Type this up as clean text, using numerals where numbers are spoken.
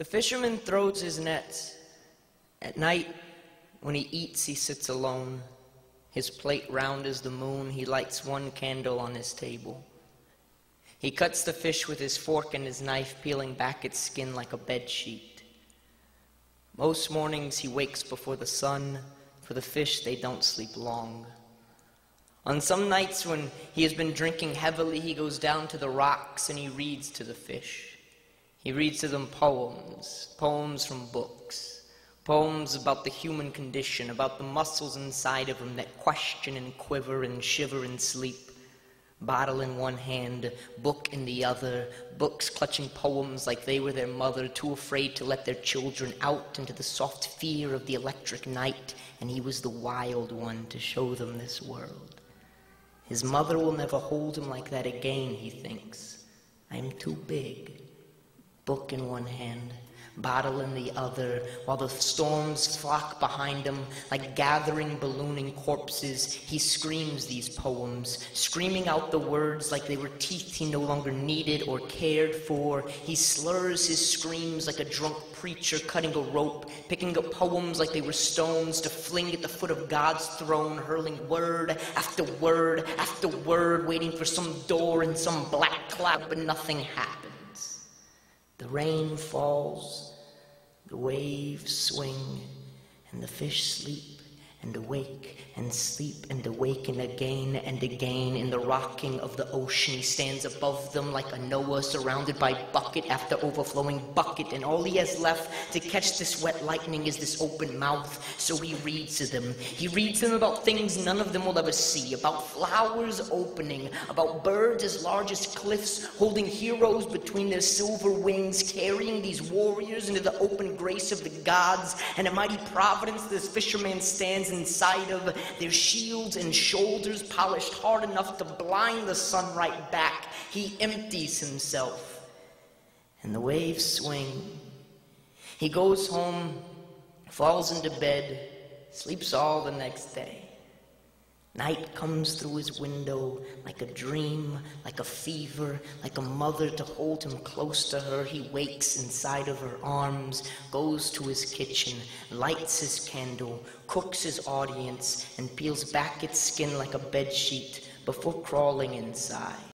The fisherman throws his nets. At night, when he eats, he sits alone. His plate round as the moon, he lights one candle on his table. He cuts the fish with his fork and his knife, peeling back its skin like a bedsheet. Most mornings he wakes before the sun. For the fish, they don't sleep long. On some nights when he has been drinking heavily, he goes down to the rocks and he reads to the fish. He reads to them poems from books, poems about the human condition, about the muscles inside of him that question and quiver and shiver and sleep. Bottle in one hand, book in the other, books clutching poems like they were their mother, too afraid to let their children out into the soft fear of the electric night, and he was the wild one to show them this world. His mother will never hold him like that again, he thinks. I'm too big. Book in one hand, bottle in the other, while the storms flock behind him like gathering, ballooning corpses. He screams these poems, screaming out the words like they were teeth he no longer needed or cared for. He slurs his screams like a drunk preacher cutting a rope, picking up poems like they were stones to fling at the foot of God's throne, hurling word after word after word, waiting for some door in some black cloud, but nothing happens. The rain falls, the waves swing, and the fish sleep and awake and sleep and awaken again and again in the rocking of the ocean. He stands above them like a Noah surrounded by bucket after overflowing bucket, and all he has left to catch this wet lightning is this open mouth. So he reads to them. He reads to them about things none of them will ever see, about flowers opening, about birds as large as cliffs holding heroes between their silver wings, carrying these warriors into the open grace of the gods, and a mighty providence this fisherman stands inside of, their shields and shoulders polished hard enough to blind the sun right back. He empties himself, and the waves swing. He goes home, falls into bed, sleeps all the next day. Night comes through his window like a dream, like a fever, like a mother to hold him close to her. He wakes inside of her arms, goes to his kitchen, lights his candle, cooks his audience, and peels back its skin like a bedsheet before crawling inside.